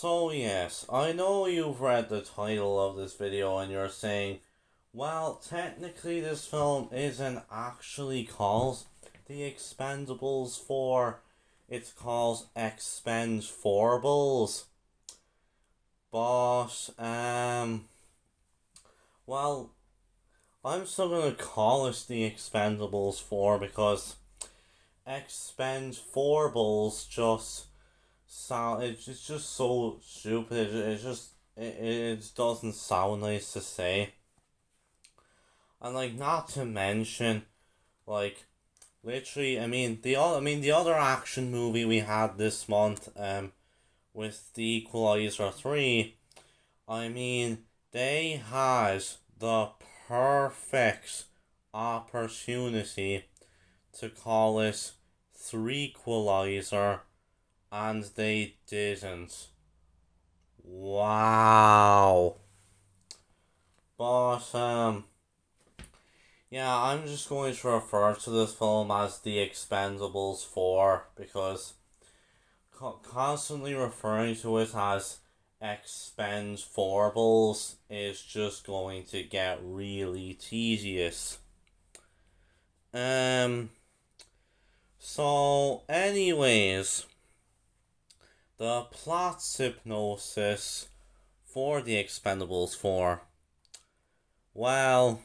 So yes, I know you've read the title of this video and you're saying, well, technically this film isn't actually called The Expendables 4, it's called Expendables. But, well, I'm still gonna call it The Expendables 4 because Expendables just it's just so stupid. It doesn't sound nice to say. And like, not to mention, like, literally, the other action movie we had this month, with the Equalizer 3, they had the perfect opportunity to call it Threequalizer, and they didn't. Wow. But, yeah, I'm just going to refer to this film as The Expendables 4 because constantly referring to it as Expendables is just going to get really tedious. So, anyways, the plot synopsis for The Expendables 4. Well,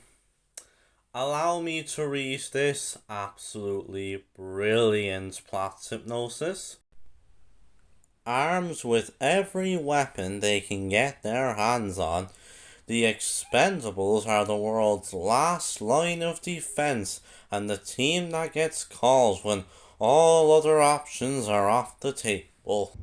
allow me to read this absolutely brilliant plot synopsis. Armed with every weapon they can get their hands on, the Expendables are the world's last line of defense and the team that gets called when all other options are off the table.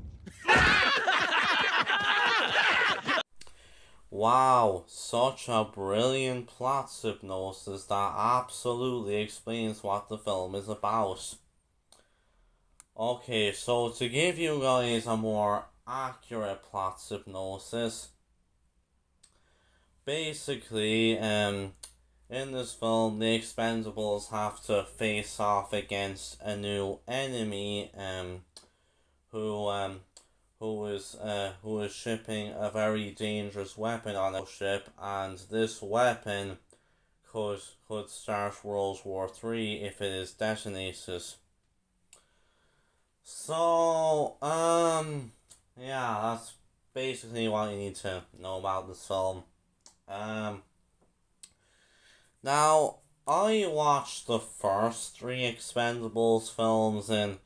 Wow, such a brilliant plot synopsis that absolutely explains what the film is about. Okay, so to give you guys a more accurate plot synopsis, basically, in this film, the Expendables have to face off against a new enemy, who is shipping a very dangerous weapon on a ship, and this weapon could start World War III if it is detonated. So, yeah, that's basically what you need to know about this film. Now, I watched the first three Expendables films in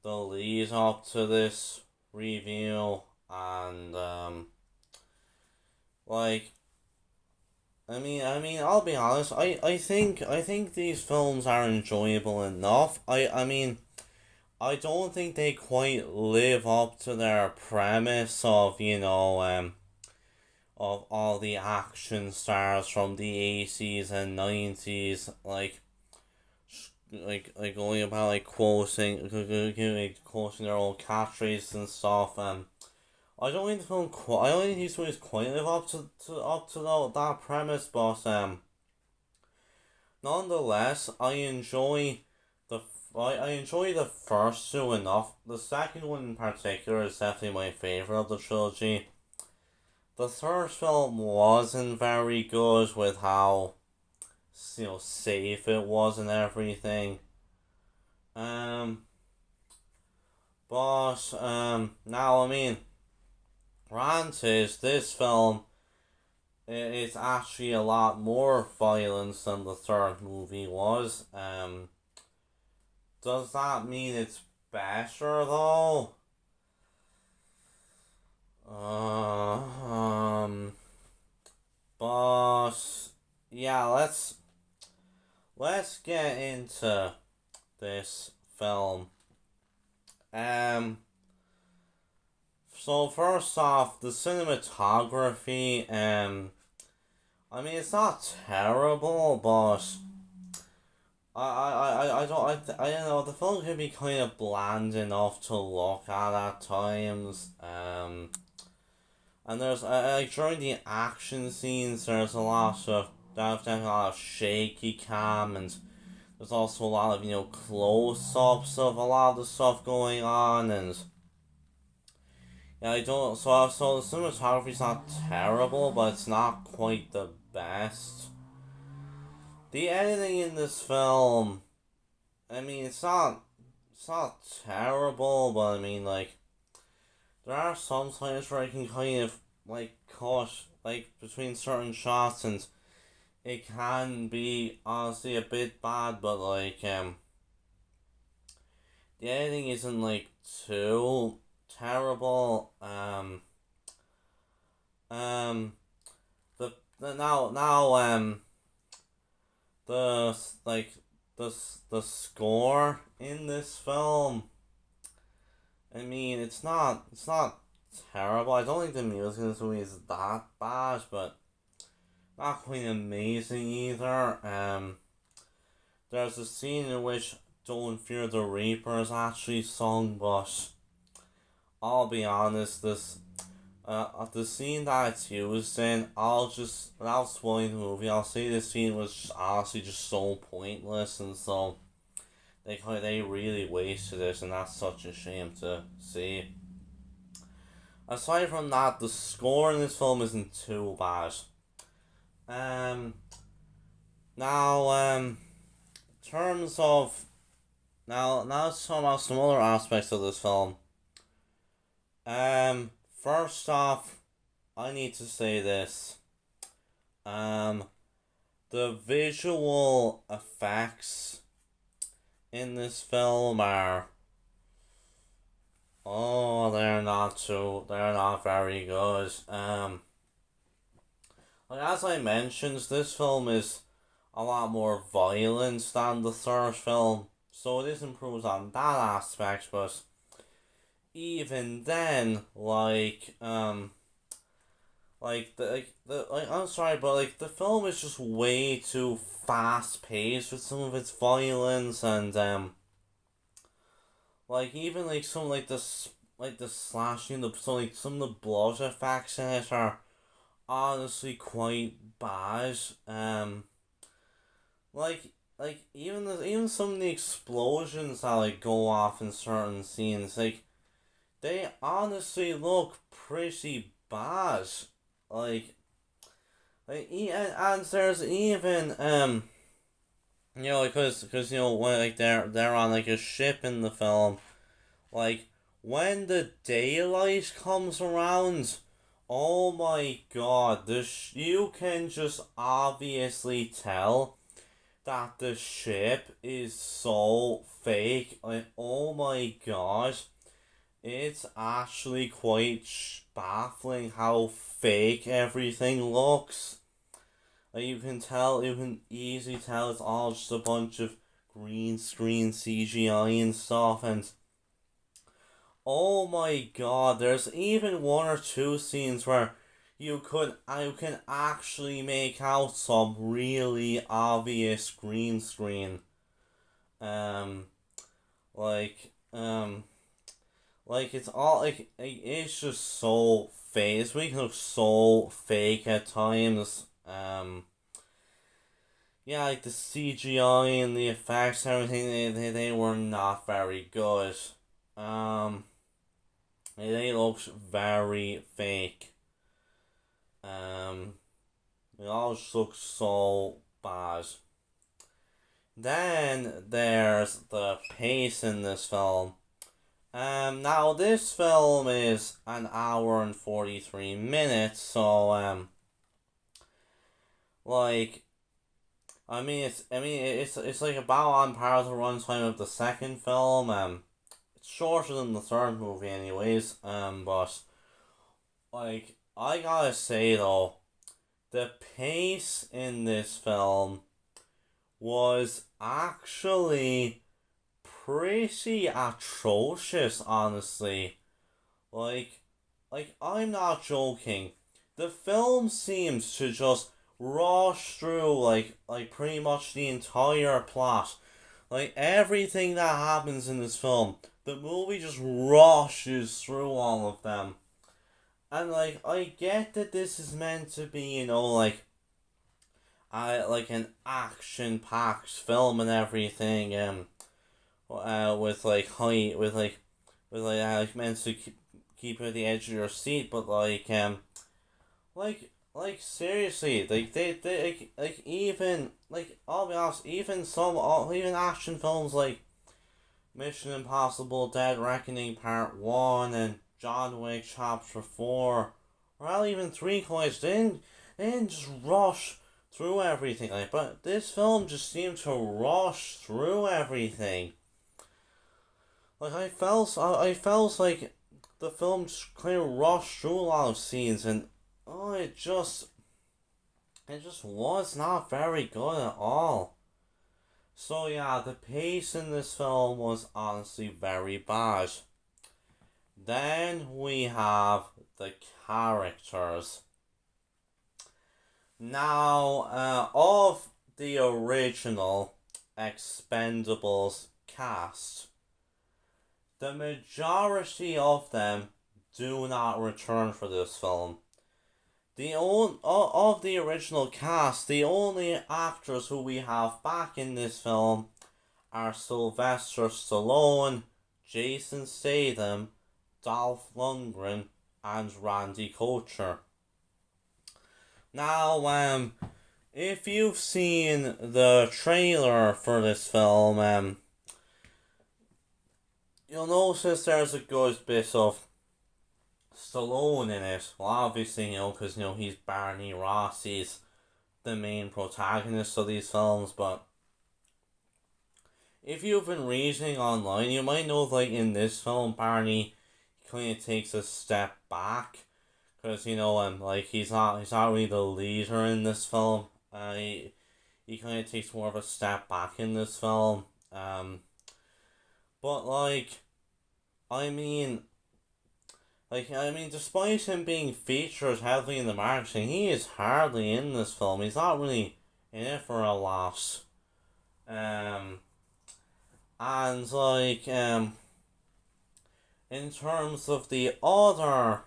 the lead up to this review, and I'll be honest. I think these films are enjoyable enough. I don't think they quite live up to their premise of of all the action stars from the 80s and 90s, going about quoting their old catchphrases and stuff. I don't think the film I don't think these movies quite live up to that premise, but nonetheless, I enjoy the first two enough. The second one in particular is definitely my favourite of the trilogy. The third film wasn't very good with how safe it was and everything. But now granted, this film is actually a lot more violence than the third movie was. Does that mean it's better though? But yeah, let's get into this film. So first off, the cinematography. It's not terrible, but I don't know, the film can be kind of bland enough to look at times. And there's during the action scenes, there's definitely a lot of shaky cam, and there's also a lot of close ups of a lot of the stuff going on, and Yeah, I don't. So the cinematography's not terrible, but it's not quite the best. The editing in this film, I mean, it's not terrible, but I mean, like, there are some times where I can kind of like cut like between certain shots, and it can be honestly a bit bad, but like the editing isn't like too terrible. Um the now the like the score in this film, I mean, it's not terrible. I don't think the music in this movie is that bad, but not quite amazing either. There's a scene in which "Don't Fear the Reaper" is actually sung, but I'll be honest, the scene that it's used in, I'll just, without spoiling the movie, I'll say this scene was just, honestly just so pointless, and so they really wasted it, and that's such a shame to see. Aside from that, the score in this film isn't too bad. Um, now, terms of now let's talk about some other aspects of this film. First off, I need to say this. The visual effects in this film are, they're not very good. Like as I mentioned, this film is a lot more violent than the third film, so this improves on that aspect, but even then, I'm sorry, but like the film is just way too fast paced with some of its violence, and like even like some like the slashing, some of the blood effects in it are honestly quite bad. Like even some of the explosions that like go off in certain scenes, like they honestly look pretty bad. Like and there's even you know, because you know when like they're on like a ship in the film, like when the daylight comes around, oh my god, you can just obviously tell that the ship is so fake. Like oh my gosh, it's actually quite baffling how fake everything looks. Like you can easily tell it's all just a bunch of green screen CGI and stuff, and oh my god, there's even one or two scenes where you can actually make out some really obvious green screen. Um, like it's all it's just so fake. It's making it look so fake at times. Yeah, like the CGI and the effects and everything, they were not very good. Um, they looked very fake. Um, it all just looks so bad. Then there's the pace in this film. Now this film is an hour and 43 minutes, so like, it's like about on par with the runtime of the second film. It's shorter than the third movie, anyways. But like, I gotta say though, the pace in this film was actually pretty atrocious, honestly. Like, I'm not joking. The film seems to just rush through pretty much the entire plot. Like everything that happens in this film, the movie just rushes through all of them. And like I get that this is meant to be, you know, like an action packed film and everything, with like high with like meant to keep you at the edge of your seat, but like seriously, like even like I'll be honest, even action films like Mission Impossible: Dead Reckoning Part 1 and John Wick Chapter 4, or even 3 Coins, they didn't just rush through everything. Like, but this film just seemed to rush through everything. Like, I felt like the film just kind of rushed through a lot of scenes, and oh, it just was not very good at all. So yeah, the pace in this film was honestly very bad. Then we have the characters. Now, of the original Expendables cast, the majority of them do not return for this film. Of the original cast, the only actors who we have back in this film are Sylvester Stallone, Jason Statham, Dolph Lundgren, and Randy Couture. Now, if you've seen the trailer for this film, you'll notice there's a good bit of Stallone in it. Well, obviously, because, he's Barney Ross, he's the main protagonist of these films, but if you've been reading online, you might know, like, in this film, Barney kind of takes a step back, because, like, he's not really the leader in this film. He kind of takes more of a step back in this film. But, despite him being featured heavily in the marketing, he is hardly in this film. He's not really in it for a lot. And in terms of the other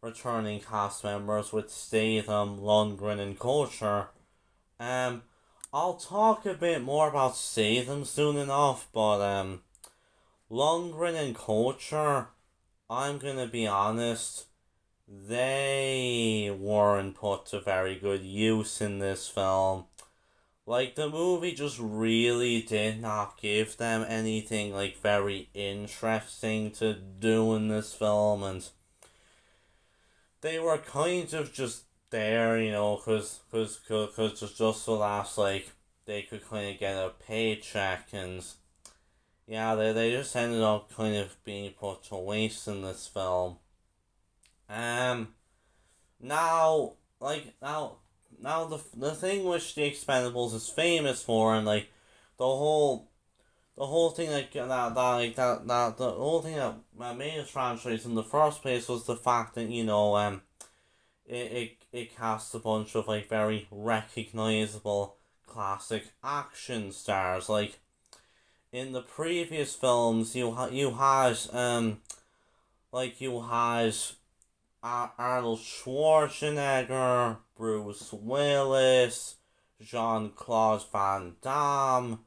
returning cast members with Statham, Lundgren, and Couture, I'll talk a bit more about Statham soon enough, but Lundgren and Couture, I'm gonna be honest, they weren't put to very good use in this film. Like, the movie just really did not give them anything, like, very interesting to do in this film, and they were kind of just there, cause just so that, like, they could kind of get a paycheck, and yeah, they just ended up kind of being put to waste in this film. Now, the thing which the Expendables is famous for, and like the whole thing the whole thing that made this franchise in the first place was the fact that it casts a bunch of like very recognizable classic action stars. Like, in the previous films, you had Arnold Schwarzenegger, Bruce Willis, Jean-Claude Van Damme.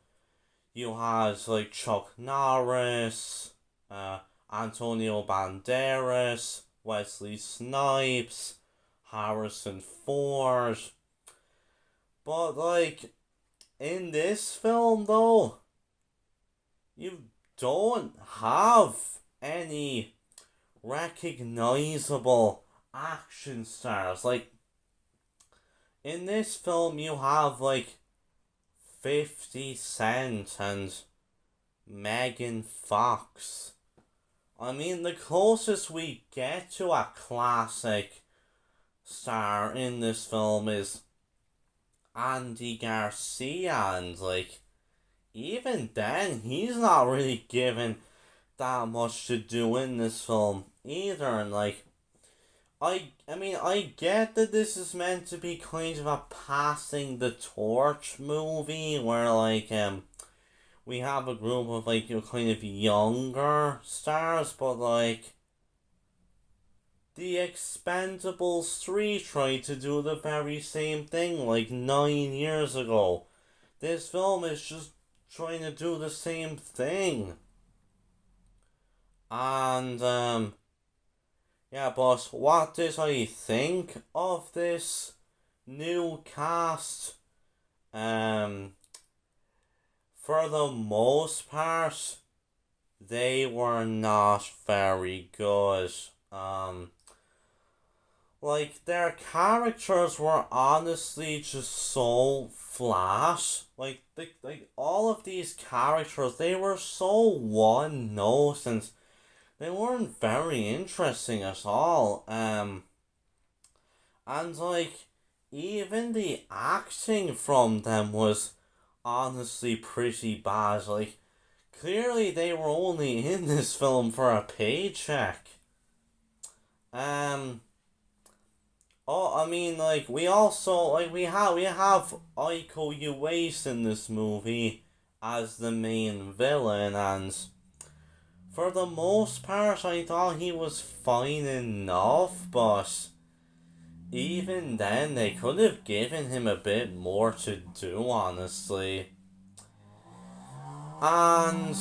You had like Chuck Norris, Antonio Banderas, Wesley Snipes, Harrison Ford. But like, in this film though, you don't have any recognizable action stars. Like, in this film you have like 50 Cent and Megan Fox. I mean, the closest we get to a classic star in this film is Andy Garcia, and like, even then, he's not really given that much to do in this film either. And like, I get that this is meant to be kind of a passing the torch movie, where like we have a group of like kind of younger stars, but like, The Expendables 3 tried to do the very same thing like 9 years ago. This film is just trying to do the same thing. And Yeah, but what did I think of this new cast? Um, for the most part, they were not very good. Um, their characters were honestly just so flat. Like all of these characters, they were so one note and they weren't very interesting at all. And even the acting from them was honestly pretty bad. Like, clearly they were only in this film for a paycheck. Um. Oh, I mean, we also we have Iko Uwais in this movie as the main villain, and for the most part, I thought he was fine enough, but even then, they could have given him a bit more to do, honestly. And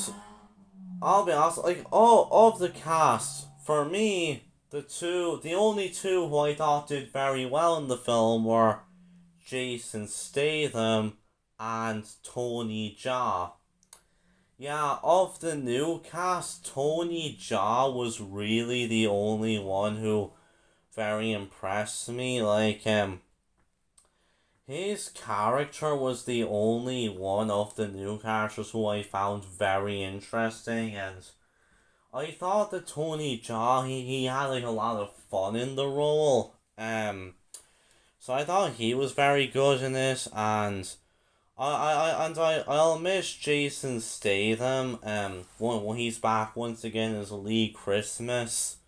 I'll be honest, all of the cast, for me, the only two who I thought did very well in the film were Jason Statham and Tony Jaa. Yeah, of the new cast, Tony Jaa was really the only one who very impressed me. His character was the only one of the new characters who I found very interesting, and I thought that Tony Jaa, he had a lot of fun in the role. So I thought he was very good in it, and I'll miss Jason Statham. When he's back once again as Lee Christmas.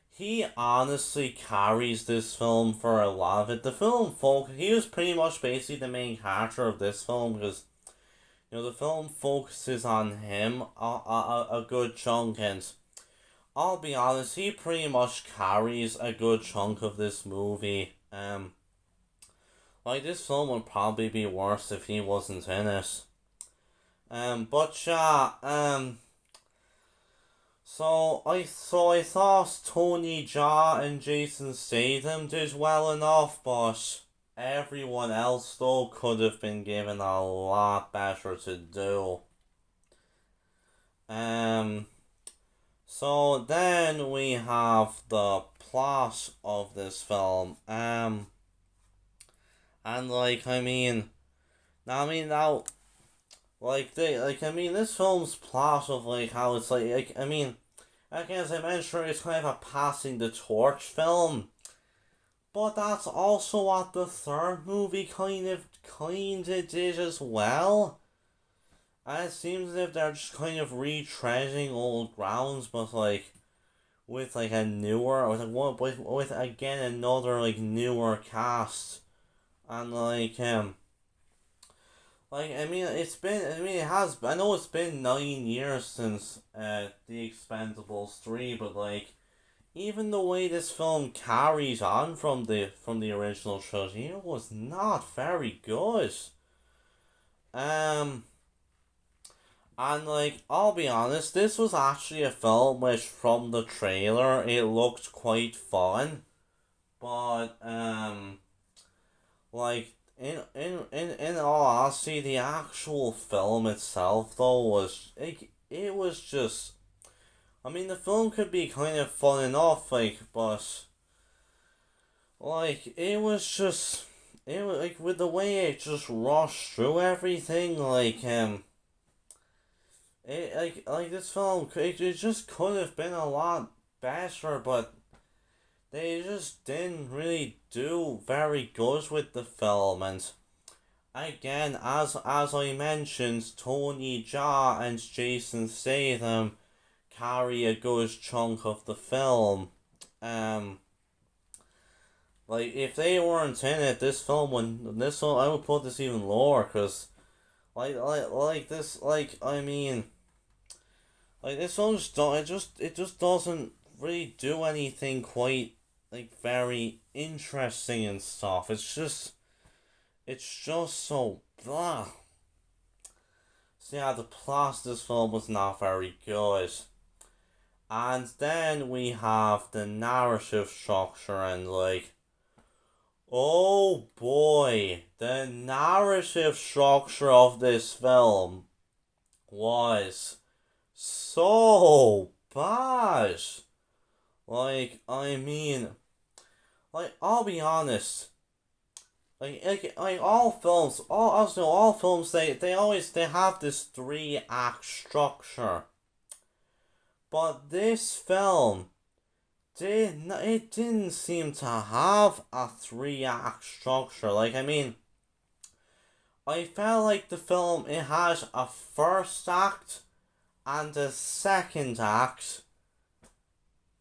He honestly carries this film for a lot of it. He was pretty much basically the main character of this film because, the film focuses on him a good chunk, and I'll be honest, he pretty much carries a good chunk of this movie. This film would probably be worse if he wasn't in it. But yeah, So I thought Tony Jaa and Jason Statham did well enough, but everyone else though could have been given a lot better to do. Um so then we have the plot of this film. And now this film's plot of how it's again, as I mentioned, it's kind of a passing the torch film. But that's also what the third movie kinda did as well. And it seems as if they're just kind of retreading old grounds, but with a newer, with again another newer cast, and I know it's been 9 years since The Expendables 3, but even the way this film carries on from the original trilogy, it was not very good. Um and I'll be honest, this was actually a film which from the trailer it looked quite fun. But in all honesty, the actual film itself though it was just, the film could be kind of fun enough, but it was just, it was with the way it just rushed through everything, this film it just could have been a lot better, but they just didn't really do very good with the film. And again, as I mentioned, Tony Jaa and Jason Statham carry a good chunk of the film. If they weren't in it, I would put this even lower, because this film just doesn't really do anything quite very interesting and stuff. It's just so blah. So yeah, the plot of this film was not very good. And then we have the narrative structure, and like, oh boy, the narrative structure of this film was so bad. Like, I mean, like, I'll be honest. Like all films, all films, they have this 3 act structure. But this film it didn't seem to have a 3 act structure. Like, I mean, I felt like the film, it had a first act and a second act,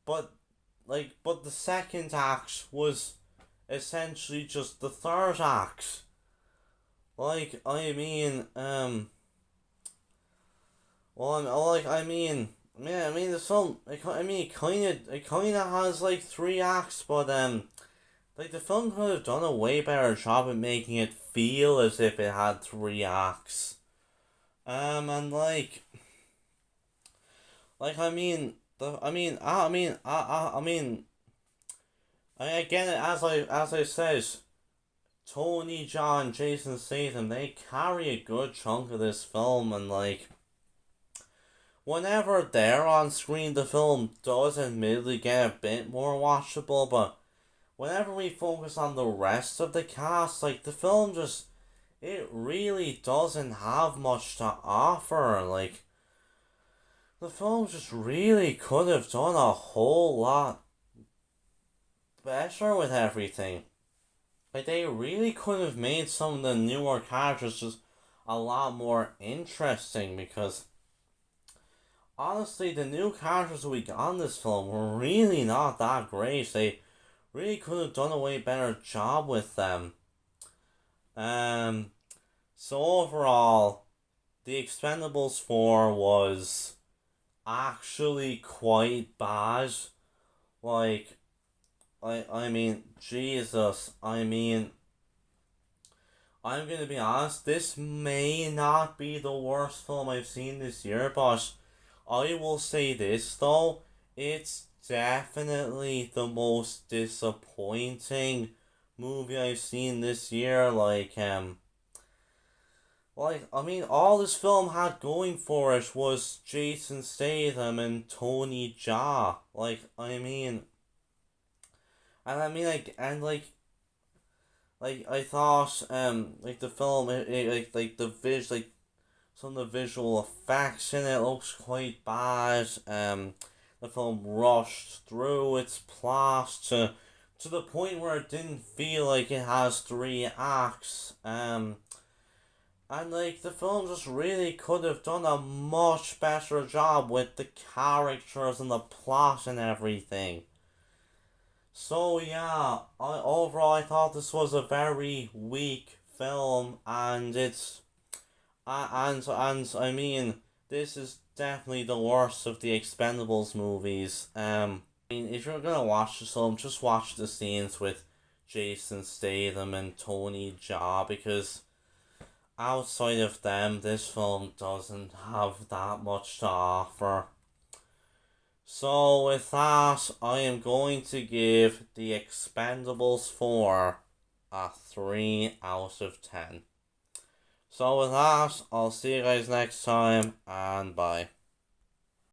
but but the second act was essentially just the third act. Like, I mean, yeah, I mean, the film, it kind of has like 3 acts, but like, the film could have done a way better job at making it feel as if it had 3 acts. And I mean, again, as I said, Tony Jaa, Jason Statham, they carry a good chunk of this film, and like, whenever they're on screen, the film does admittedly get a bit more watchable, but whenever we focus on the rest of the cast, like, the film just, it really doesn't have much to offer. Like, the film just really could have done a whole lot better with everything. Like, they really could have made some of the newer characters just a lot more interesting, because honestly, the new characters we got in this film were really not that great. They really could have done a way better job with them. So overall, The Expendables 4 was actually quite bad. Like, I mean, Jesus, I mean, I'm gonna be honest, this may not be the worst film I've seen this year, but I will say this though, it's definitely the most disappointing movie I've seen this year. I mean, all this film had going for it was Jason Statham and Tony Jaa. I thought, like, the film, like the some of the visual effects in it looks quite bad. The film rushed through its plot to the point where it didn't feel like it has 3 acts. And like, the film just really could have done a much better job with the characters and the plot and everything. So yeah, overall I thought this was a very weak film, and I mean, this is definitely the worst of the Expendables movies. I mean, if you're gonna watch this film, just watch the scenes with Jason Statham and Tony Jaa, because outside of them, this film doesn't have that much to offer. So with that, I am going to give The Expendables 4 a 3 out of 10. So with that, I'll see you guys next time, and bye.